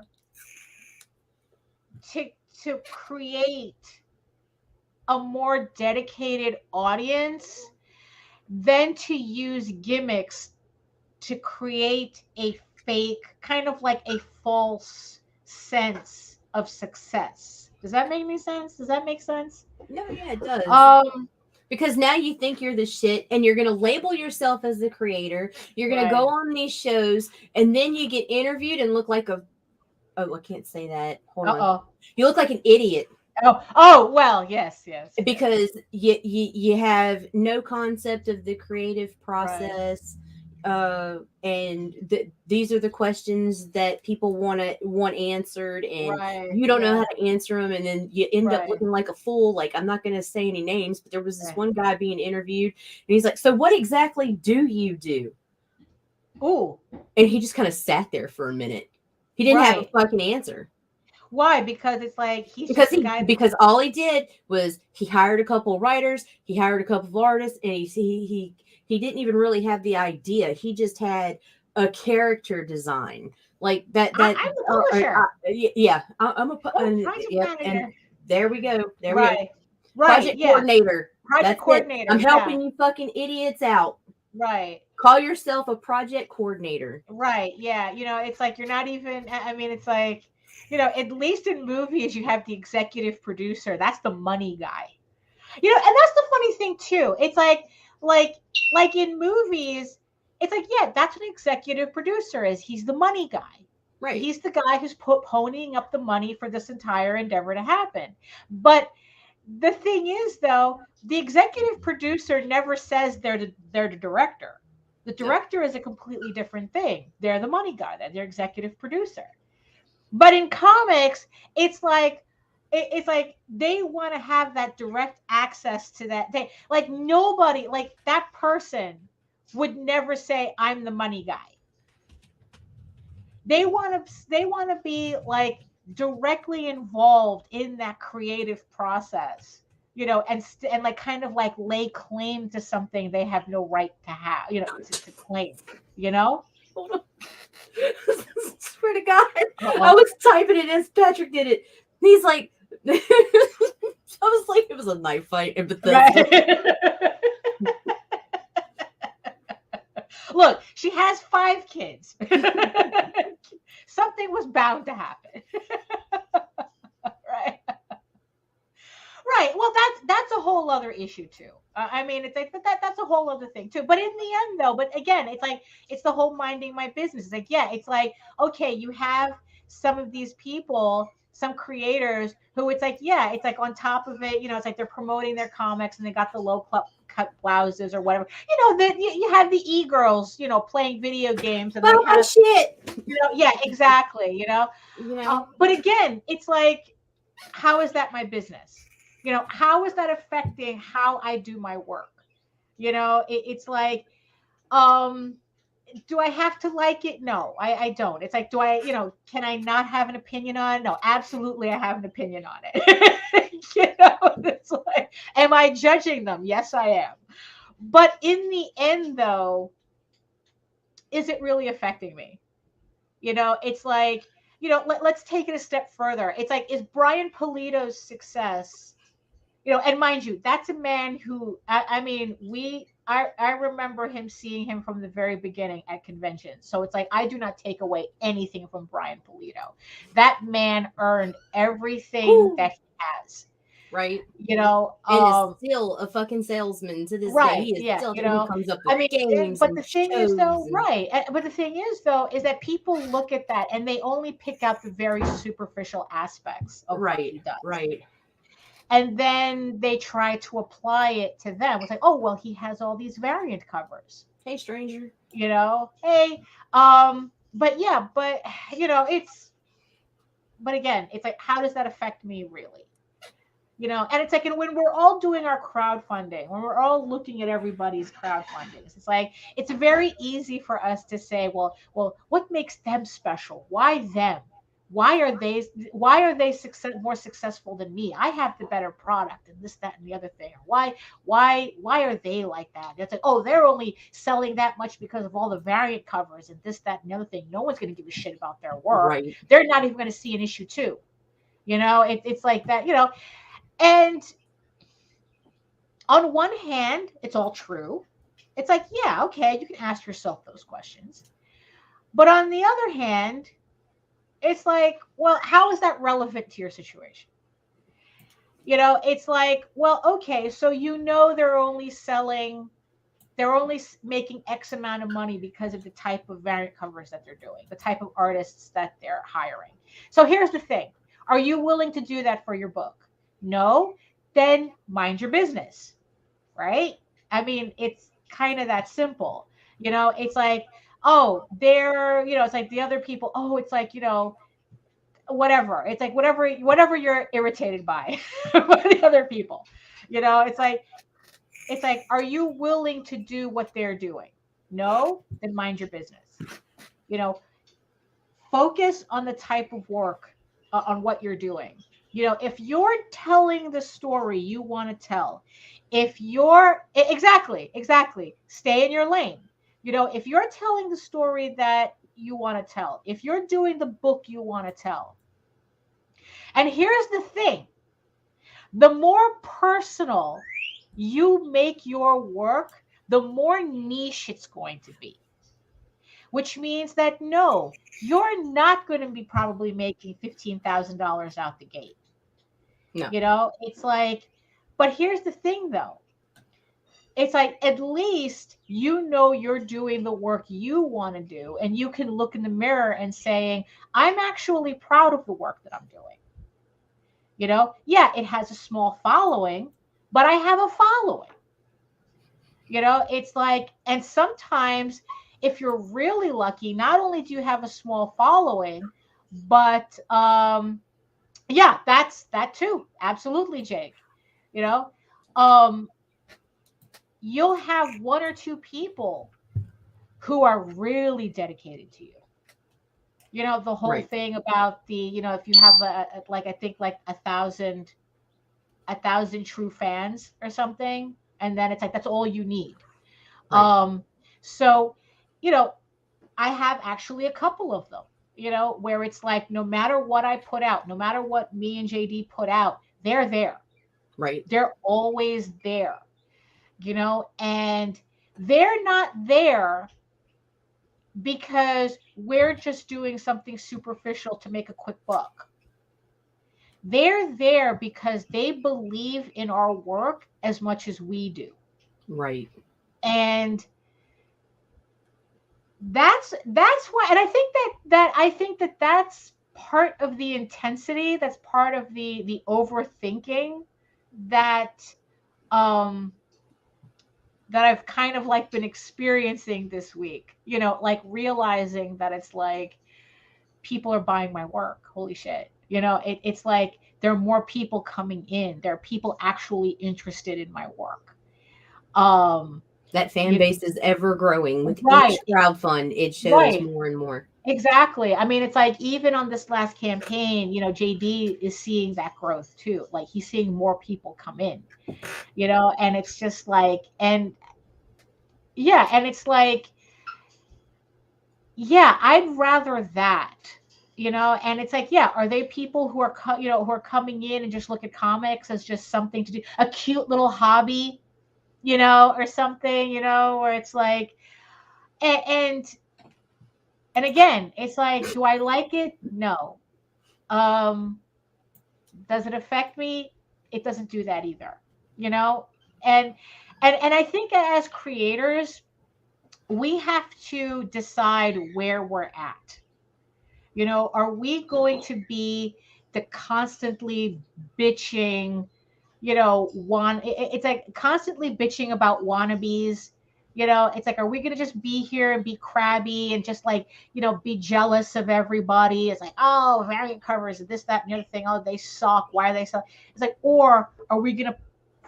to create a more dedicated audience than to use gimmicks to create a fake, kind of like a false sense of success. Does that make any sense? Does that make sense? No, yeah, it does. Because now you think you're the shit and you're going to label yourself as the creator. You're going to go on these shows and then you get interviewed and look like I can't say that. Hold on. You look like an idiot. Oh, well, yes. Because you have no concept of the creative process. And these are the questions that people want answered, and you don't know how to answer them, and then you end up looking like a fool. Like, I'm not going to say any names, but there was this one guy being interviewed, and he's like, "So what exactly do you do?" Ooh, and he just kind of sat there for a minute. He didn't have a fucking answer. Why? Because it's like because all he did was he hired a couple of writers, he hired a couple of artists, and he didn't even really have the idea. He just had a character design like that. I'm the publisher. I'm a and there we go. There we go. Project coordinator. Project coordinator. I'm helping you fucking idiots out. Right. Call yourself a project coordinator. Right. Yeah. It's like you're not even. I mean, it's like, at least in movies, you have the executive producer. That's the money guy. And that's the funny thing too. It's like in movies, it's like, yeah, that's what an executive producer is. He's the money guy. Right. He's the guy who's ponying up the money for this entire endeavor to happen. But the thing is, though, the executive producer never says they're the director. The director is a completely different thing. They're the money guy. They're executive producer. But in comics, it's like they want to have that direct access to that thing. Like nobody, like that person would never say, "I'm the money guy." They want to be like directly involved in that creative process, and like kind of like lay claim to something they have no right to have, to claim, Hold on. Swear to God. I was typing it as Patrick did it. He's like, I was like, it was a knife fight in Bethesda. Right. Look, she has 5 kids. Something was bound to happen. Right. Well, that's a whole other issue too. I mean, it's like, but that's a whole other thing too. But in the end, though, but again, it's like, it's the whole minding my business. It's like, yeah, it's like, okay, you have some of these people, some creators who it's like, yeah, it's like on top of it, it's like they're promoting their comics and they got the low cut blouses or whatever. You have the e-girls, playing video games. And shit. Yeah, exactly. But again, it's like, how is that my business? How is that affecting how I do my work? It's like, do I have to like it? No, I don't. It's like, do I, can I not have an opinion on it? No, absolutely. I have an opinion on it. It's like, am I judging them? Yes, I am. But in the end, though, is it really affecting me? It's like, let's take it a step further. It's like, is Brian Pulido's success, and mind you, that's a man who, I remember seeing him from the very beginning at conventions. So it's like, I do not take away anything from Brian Pulido. That man earned everything that he has. Right. You know, and is still a fucking salesman to this day. He is still, you know, he comes up with games. But the thing is, though, but the thing is, though, is that people look at that and they only pick out the very superficial aspects of what he does. Right. And then they try to apply it to them. It's like, oh, well, he has all these variant covers. Hey, stranger. You know, hey, but yeah, but you know, but again, it's like, how does that affect me really? You know, and it's like, and when we're all doing our crowdfunding, when we're all looking at everybody's crowdfundings, it's like, it's very easy for us to say, well, what makes them special? Why them? Why are they more successful than me? I have the better product and this, that, and the other thing. Why are they like that? It's like, oh, they're only selling that much because of all the variant covers and this, that, and the other thing. No one's going to give a shit about their work. Right. They're not even going to see an issue too. You know, it's like that, you know. And on one hand, it's all true. It's like, yeah, okay, you can ask yourself those questions. But on the other hand, it's like, well, how is that relevant to your situation? You know, it's like, well, okay, so you know they're only making X amount of money because of the type of variant covers that they're doing, the type of artists that they're hiring. So here's the thing. Are you willing to do that for your book? No, then mind your business, right? I mean, it's kind of that simple. You know, it's like, oh, they're, you know, it's like the other people, oh, it's like, you know, whatever. It's like whatever you're irritated by, by the other people. You know, it's like, are you willing to do what they're doing? No, then mind your business. You know, focus on the type of work, on what you're doing. You know, if you're telling the story you want to tell, if you're exactly, stay in your lane. You know, if you're telling the story that you want to tell, if you're doing the book you want to tell. And here's the thing. The more personal you make your work, the more niche it's going to be. Which means that no, you're not going to be probably making $15,000 out the gate. No. You know, it's like, but here's the thing though. It's like, at least you know you're doing the work you want to do, and you can look in the mirror and saying, I'm actually proud of the work that I'm doing. You know, yeah, it has a small following, but I have a following. You know, it's like, and sometimes if you're really lucky, not only do you have a small following, but yeah, that's that too. Absolutely, Jake. You know, you'll have one or two people who are really dedicated to you. You know, the whole thing about the, you know, if you have like, I think like 1,000 true fans or something, and then it's like, that's all you need. Right. So, you know, I have actually a couple of them, you know, where it's like, no matter what I put out, no matter what me and JD put out, they're there. Right. They're always there, you know, and they're not there because we're just doing something superficial to make a quick buck. They're there because they believe in our work as much as we do. Right. And that's why, and I think that that's part of the intensity, that's part of the overthinking that that I've kind of like been experiencing this week, you know, like realizing that it's like people are buying my work. Holy shit. You know, it's like there are more people coming in. There are people actually interested in my work. That fan base is ever growing with each crowdfund. It shows more and more. Exactly. I mean, it's like even on this last campaign, you know, JD is seeing that growth too. Like he's seeing more people come in, you know, and it's just like, and yeah, and it's like, yeah, I'd rather that, you know, and it's like, yeah, are they people who are, you know, who are coming in and just look at comics as just something to do, a cute little hobby, you know, or something, you know, where it's like, and again, it's like, do I like it? No. Does it affect me? it doesn't do that either, you know? And I think as creators, we have to decide where we're at. You know, are we going to be the constantly bitching, you know, it's like constantly bitching about wannabes. You know, it's like, are we going to just be here and be crabby and just like, you know, be jealous of everybody? It's like, oh, variant covers and this, that, and the other thing. Oh, they suck. Why are they suck? It's like, or are we going to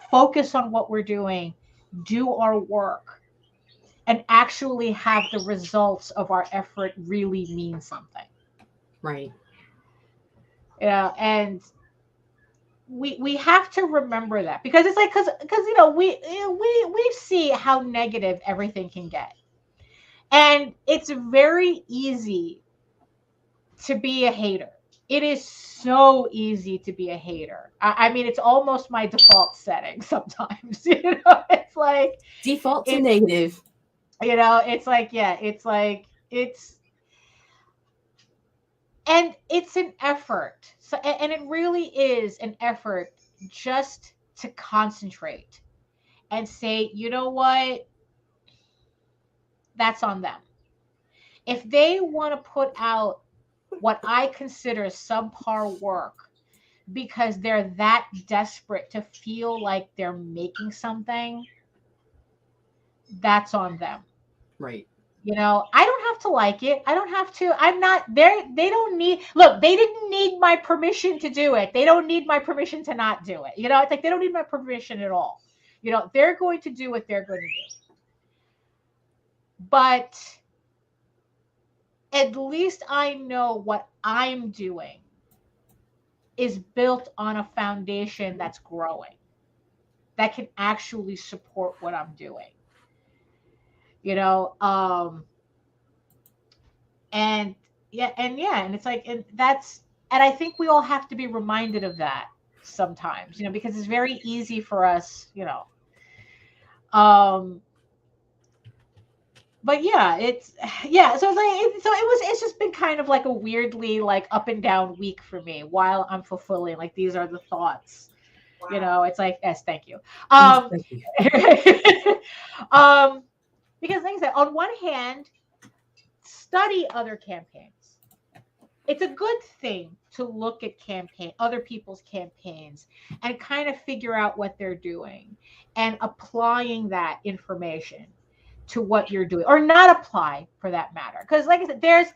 focus on what we're doing, do our work, and actually have the results of our effort really mean something? Right. Yeah, and we have to remember that, because it's like, because you know, we see how negative everything can get, and it's very easy to be a hater. It is so easy to be a hater. I mean, it's almost my default setting sometimes. You know, it's like default to negative. You know, it's like, yeah, it's like and it's an effort. So, and it really is an effort just to concentrate and say, you know what? That's on them. If they want to put out what I consider subpar work because they're that desperate to feel like they're making something, that's on them. Right. You know, I don't have to like it. I don't have to. I'm not there. They don't need, look, they didn't need my permission to do it. They don't need my permission to not do it. You know, it's like they don't need my permission at all. You know, they're going to do what they're going to do. But at least I know what I'm doing is built on a foundation that's growing, that can actually support what I'm doing. You know, and it's like, and I think we all have to be reminded of that sometimes, you know, because it's very easy for us, you know. But yeah, it's like, it's just been kind of like a weirdly like up and down week for me while I'm fulfilling, like, these are the thoughts. Wow. You know, it's like, yes, thank you. Thank you. Because like I said, on one hand, study other campaigns. It's a good thing to look at other people's campaigns and kind of figure out what they're doing and applying that information to what you're doing, or not apply for that matter. Because like I said, there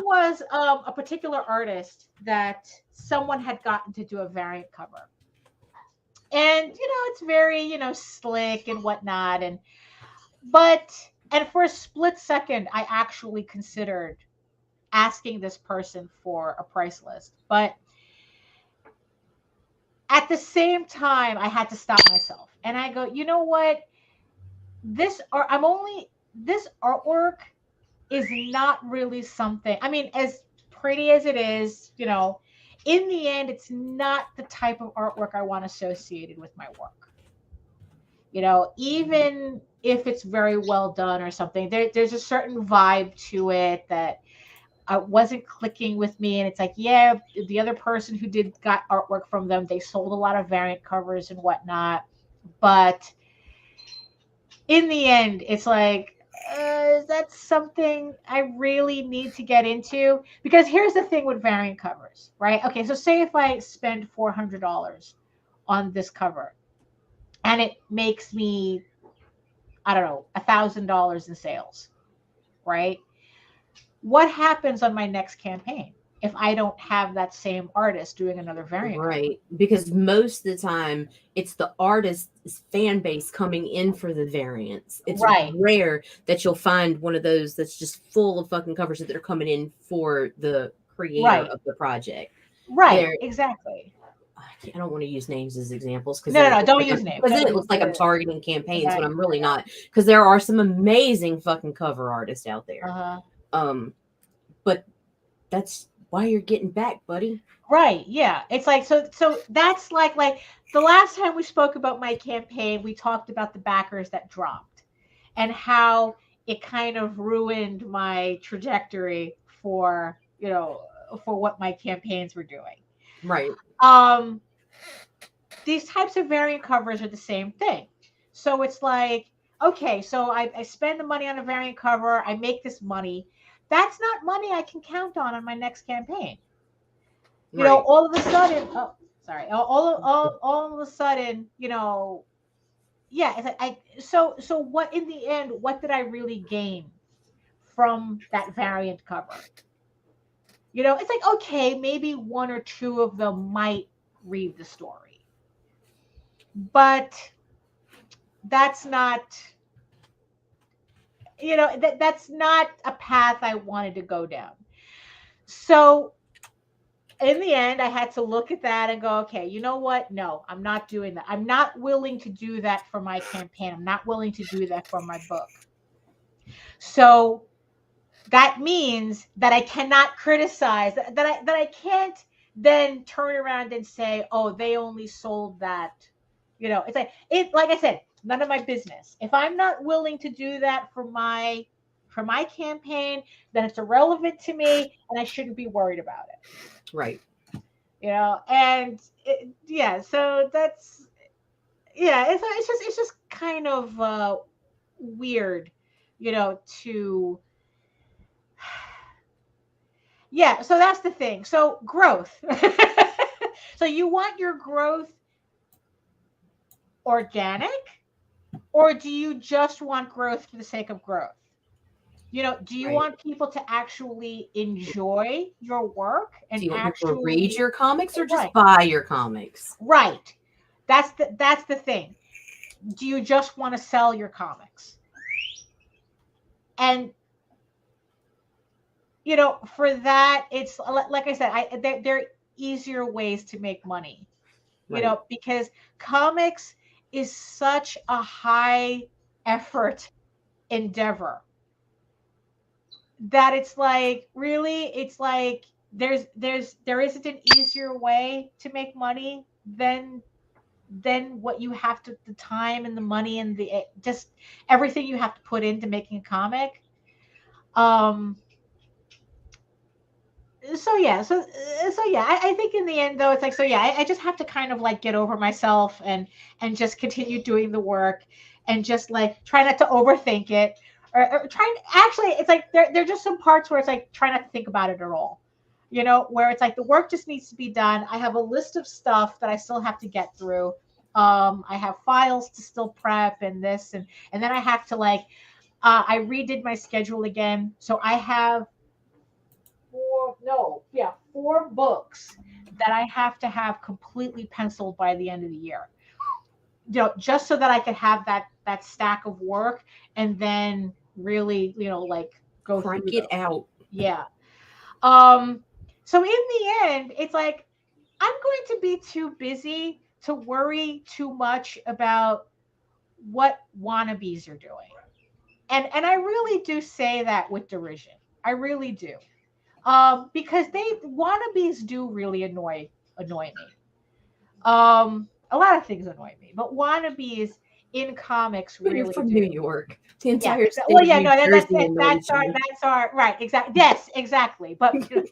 was a particular artist that someone had gotten to do a variant cover. And, you know, it's very, you know, slick and whatnot. And for a split second, I actually considered asking this person for a price list. But at the same time, I had to stop myself. And I go, you know what? This artwork is not really something. I mean, as pretty as it is, you know, in the end, it's not the type of artwork I want associated with my work. You know, even if it's very well done or something, there's a certain vibe to it that wasn't clicking with me. And it's like, yeah, the other person who got artwork from them, they sold a lot of variant covers and whatnot. But in the end, it's like, is that something I really need to get into? Because here's the thing with variant covers, right? Okay, so say if I spend $400 on this cover and it makes me, I don't know, $1,000 in sales, right? What happens on my next campaign if I don't have that same artist doing another variant? Right, because most of the time it's the artist's fan base coming in for the variants. It's rare that you'll find one of those that's just full of fucking covers that are coming in for the creator of the project. Right, exactly. I don't want to use names as examples because no, don't use names. Because then it looks like I'm targeting campaigns when I'm really not. Because there are some amazing fucking cover artists out there. But that's why you're getting back, buddy. Right. Yeah. It's like, so that's like the last time we spoke about my campaign, we talked about the backers that dropped and how it kind of ruined my trajectory for, you know, for what my campaigns were doing. Right. these types of variant covers are the same thing. So it's like, okay, so I spend the money on a variant cover, I make this money. That's not money I can count on my next campaign. You know, all of a sudden, all of a sudden, you know, yeah, it's like so what in the end, what did I really gain from that variant cover? You know, it's like, okay, maybe one or two of them might read the story, but that's not, you know, that's not a path I wanted to go down. So in the end, I had to look at that and go, okay, you know what? No, I'm not doing that. I'm not willing to do that for my campaign. I'm not willing to do that for my book. So that means that I cannot criticize, that I can't then turn around and say, oh, they only sold that. You know, it's like I said, none of my business. If I'm not willing to do that for my campaign, then it's irrelevant to me and I shouldn't be worried about it. Right. You know, and so that's, it's just kind of weird, you know, to, so that's the thing. So growth. So you want your growth organic, or do you just want growth for the sake of growth? You know, do you want people to actually enjoy your work and do you want actually people to read your comics or just buy your comics? Right. That's the thing. Do you just want to sell your comics? And you know, for that, it's like I said, there are easier ways to make money. You know, because comics is such a high effort endeavor that it's like, really, it's like there isn't an easier way to make money than what you have to, the time and the money and the just everything you have to put into making a comic. I think in the end though, it's like, I just have to kind of like get over myself and just continue doing the work and just like try not to overthink it or try, actually it's like there are just some parts where it's like try not to think about it at all, you know, where it's like the work just needs to be done. I have a list of stuff that I still have to get through. I have files to still prep and this and then I have to like I redid my schedule again, so I have 4 books that I have to have completely penciled by the end of the year. You know, just so that I could have that stack of work and then really, you know, like go crank it out. Yeah. So in the end, it's like I'm going to be too busy to worry too much about what wannabes are doing. And I really do say that with derision. I really do. Because wannabes do really annoy me. A lot of things annoy me, but wannabes in comics really You're from do. New York. The entire state Well, of New Jersey that's our right, exactly. Yes, exactly. But you know,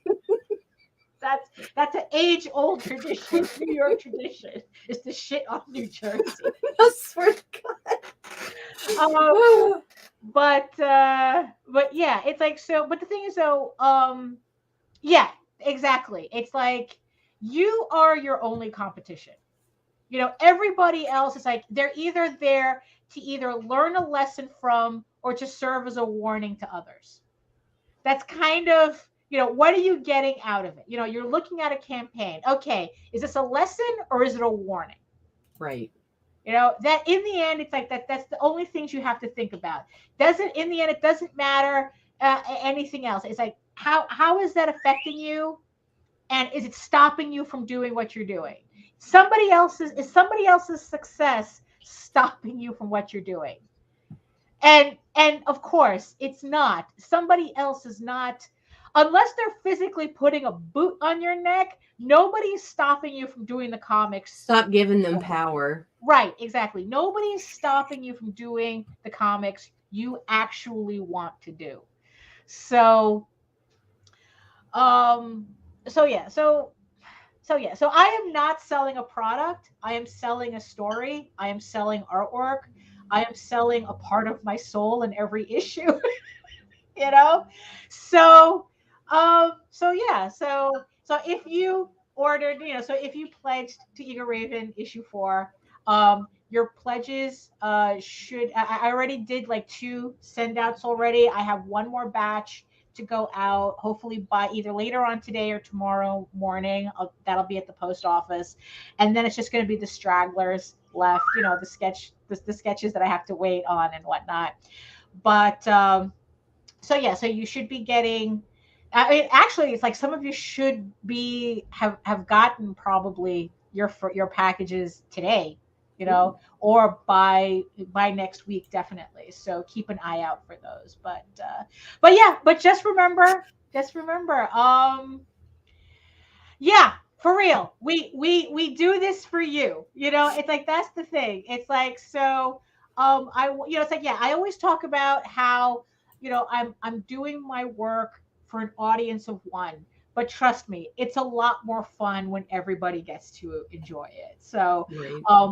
that's an age-old tradition. New York tradition is to shit on New Jersey. I swear to God. But yeah, it's like, so, but the thing is though, yeah, exactly. It's like you are your only competition. You know, everybody else is like, they're either there to either learn a lesson from or to serve as a warning to others. That's kind of, you know, what are you getting out of it? You know, you're looking at a campaign. Okay, is this a lesson or is it a warning? Right. You know, that in the end, it's like that's the only things you have to think about. In the end, it doesn't matter anything else. It's like, how is that affecting you? And is it stopping you from doing what you're doing? Is somebody else's success stopping you from what you're doing? And of course, it's not. Somebody else is not, unless they're physically putting a boot on your neck, nobody's stopping you from doing the comics. Stop giving them power. Right, exactly. Nobody's stopping you from doing the comics you actually want to do. So So I am not selling a product. I am selling a story. I am selling artwork. I am selling a part of my soul in every issue. You know? So if you ordered, so if you pledged to Eager Raven issue 4, your pledges should, I already did like 2 send outs already. I have 1 more batch to go out, hopefully by either later on today or tomorrow morning. That'll be at the post office. And then it's just going to be the stragglers left, the sketches that I have to wait on and whatnot. But so you should be getting, I mean, actually, it's like some of you should have gotten probably your packages today, or by next week, definitely. So keep an eye out for those. But just remember, for real, we do this for you. It's like, that's the thing. It's like, so it's like, I always talk about how, I'm doing my work for an audience of 1. But trust me, it's a lot more fun when everybody gets to enjoy it. So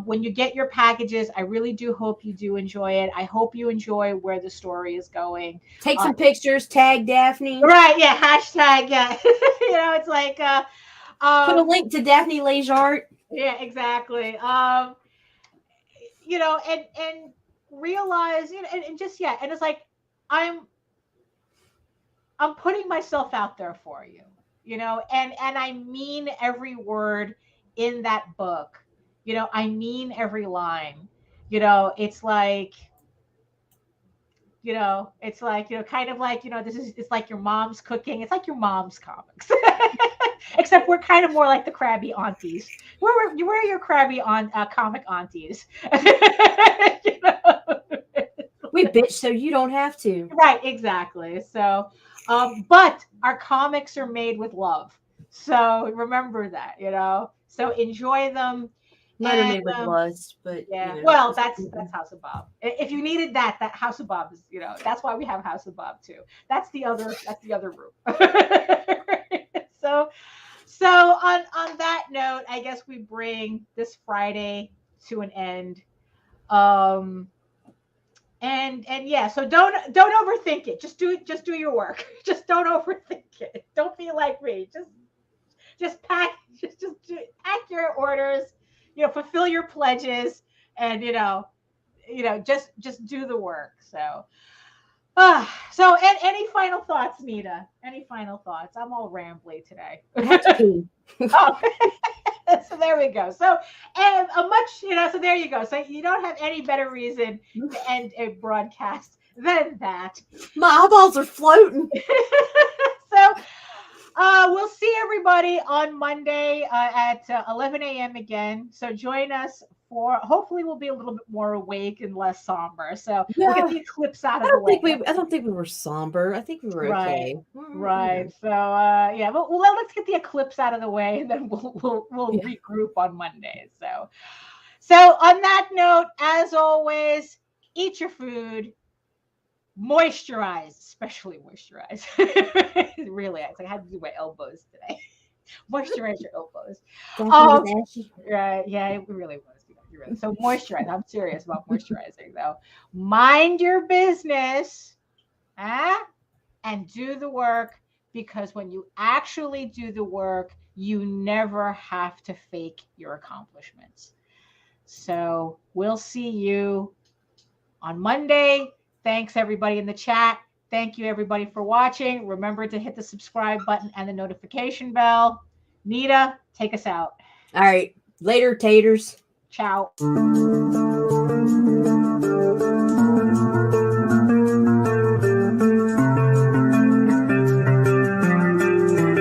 when you get your packages, I really do hope you do enjoy it. I hope you enjoy where the story is going. Take some pictures, tag Daphne. Right, yeah, hashtag, yeah. It's like... put a link to Daphne Lage art. Yeah, exactly. And realize, and just, and it's like, I'm putting myself out there for you. And I mean every word in that book. I mean every line. It's like, kind of like, it's like your mom's cooking. It's like your mom's comics. Except we're kind of more like the crabby aunties. We're your crabby comic aunties. We bitch so you don't have to. Right, exactly. So, but our comics are made with love. So remember that, So enjoy them. Mine are made with lust, but well, that's House of Bob. If you needed that House of Bob is, that's why we have House of Bob too. That's the other group. So on that note, I guess we bring this Friday to an end. So don't overthink it. Just do your work. Just don't overthink it. Don't be like me. Just pack your orders, fulfill your pledges, and just do the work. So and any final thoughts, Nita? Any final thoughts? I'm all rambly today. So there we go. So so there you go. So you don't have any better reason to end a broadcast than that. My eyeballs are floating. So we'll see everybody on Monday at 11 a.m. again. So join us for, hopefully we'll be a little bit more awake and less somber. So we'll get the eclipse out of the way. I don't think we were somber. I think we were okay. Right. So well, let's get the eclipse out of the way, and then we'll regroup on Monday. So on that note, as always, eat your food, moisturize, especially moisturize. Really, I had to do my elbows today. Moisturize your elbows. Right? Yeah, it really was. So moisturize. I'm serious about moisturizing, though. Mind your business, and do the work, because when you actually do the work, you never have to fake your accomplishments. So we'll see you on Monday. Thanks, everybody in the chat. Thank you, everybody, for watching. Remember to hit the subscribe button and the notification bell. Nita, take us out. All right. Later, taters. Ciao.